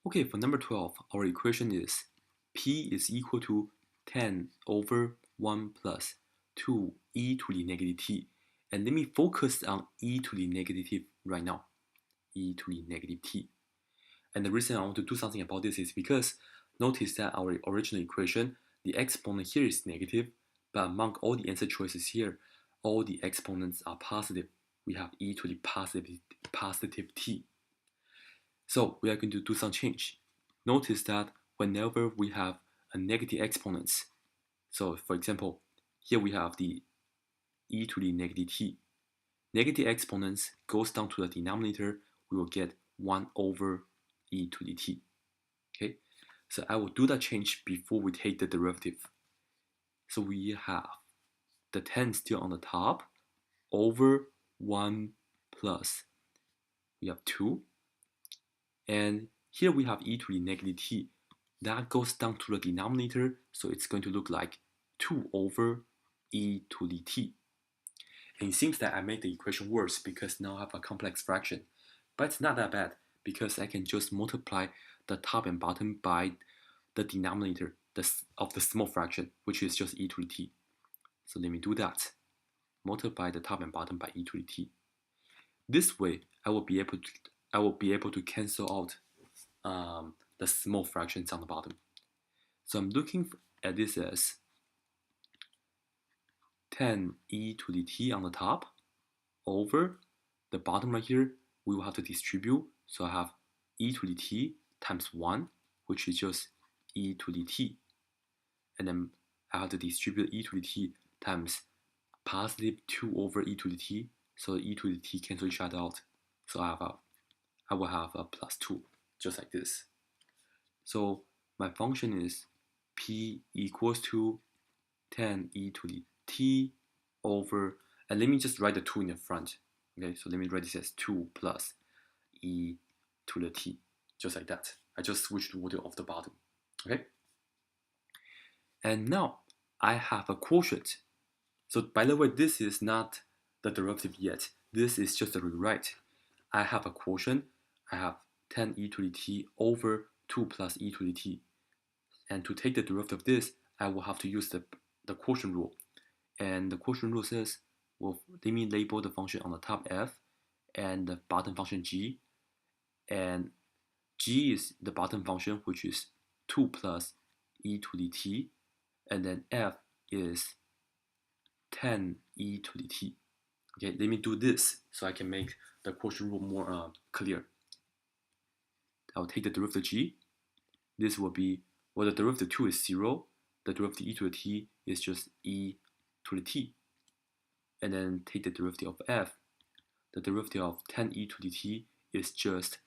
Okay, for number 12, our equation is p is equal to 10 over 1 plus 2e to the negative t. And let me focus on e to the negative right now, e to the negative t. And the reason I want to do something about this is because notice that our original equation, the exponent here is negative, but among all the answer choices here, all the exponents are positive. We have e to the positive t. So we are going to do some change. Notice that whenever we have a negative exponents, so for example, here we have the e to the negative t. Negative exponents goes down to the denominator, we will get 1 over e to the t. Okay, so I will do that change before we take the derivative. So we have the 10 still on the top over 1 plus, we have 2, and here we have e to the negative t. That goes down to the denominator, so it's going to look like 2 over e to the t. And it seems that I made the equation worse because now I have a complex fraction. But it's not that bad because I can just multiply the top and bottom by the denominator of the small fraction, which is just e to the t. So let me do that. Multiply the top and bottom by e to the t. This way, I will be able to cancel out the small fractions on the bottom. So I'm looking at this as 10 e to the t on the top over the bottom right here, we will have to distribute. So I have e to the t times 1, which is just e to the t. And then I have to distribute e to the t times positive 2 over e to the t. So e to the t cancel each other out. So I will have a plus 2, just like this. So my function is p equals to 10 e to the t over, and let me just write the 2 in the front. Okay, so let me write this as 2 plus e to the t, just like that. I just switched the order of the bottom. Okay, and now I have a quotient. So by the way, this is not the derivative yet. This is just a rewrite. I have a quotient. I have 10 e to the t over 2 plus e to the t. And to take the derivative of this, I will have to use the quotient rule. And the quotient rule says, well, let me label the function on the top f and the bottom function g. And g is the bottom function, which is 2 plus e to the t. And then f is 10 e to the t. Okay, let me do this so I can make the quotient rule more clear. I'll take the derivative g. This will be, well, the derivative 2 is 0. The derivative e to the t is just e to the t. And then take the derivative of f. The derivative of 10e to the t is just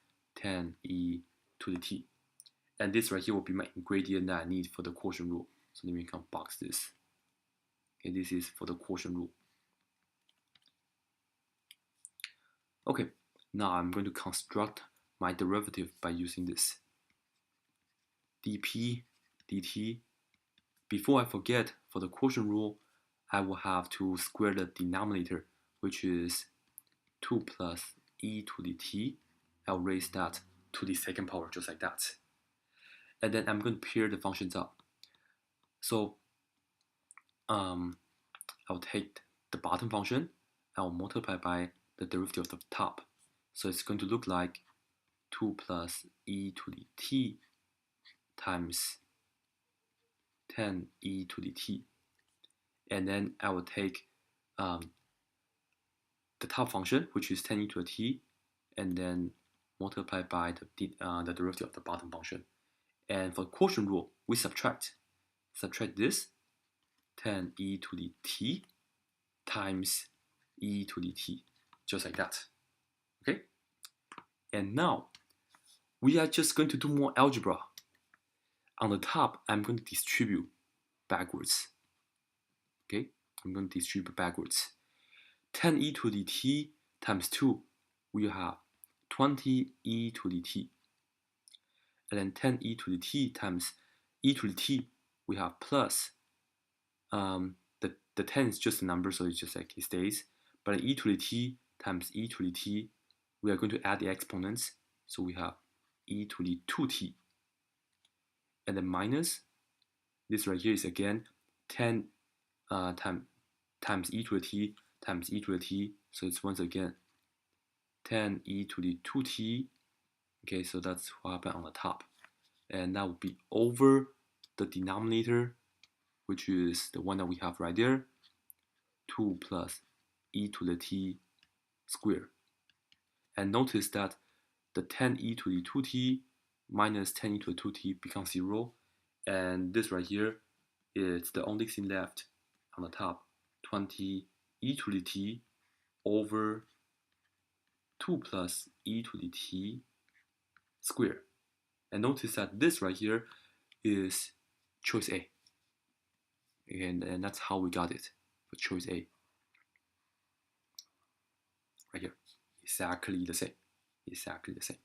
10e to the t. And this right here will be my ingredient that I need for the quotient rule. So let me box this. Okay, this is for the quotient rule. Okay, now I'm going to construct my derivative by using this. dp dt. Before I forget, for the quotient rule, I will have to square the denominator, which is 2 plus e to the t. I'll raise that to the second power, just like that. And then I'm going to pair the functions up. So I'll take the bottom function, I'll multiply by the derivative of the top. So it's going to look like 2 plus e to the t times 10 e to the t. And then I will take the top function, which is 10 e to the t, and then multiply by the derivative of the bottom function. And for quotient rule, we subtract this 10 e to the t times e to the t, just like that. Okay, and now we are just going to do more algebra. On the top, I'm going to distribute backwards. Okay, I'm going to distribute backwards. 10 e to the t times 2, we have 20 e to the t. And then 10 e to the t times e to the t, we have plus. The 10 is just a number, so it's just like it stays. But e to the t times e to the t, we are going to add the exponents. So we have e to the 2t. And then minus, this right here is again 10 times e to the t times e to the t. So it's once again 10 e to the 2t. Okay, so that's what happened on the top. And that would be over the denominator, which is the one that we have right there, 2 plus e to the t squared. And notice that the 10e to the 2t minus 10e to the 2t becomes 0. And this right here is the only thing left on the top, 20e to the t over 2 plus e to the t squared. And notice that this right here is choice A. And that's how we got it for choice A. Right here, exactly the same. Exactly the same.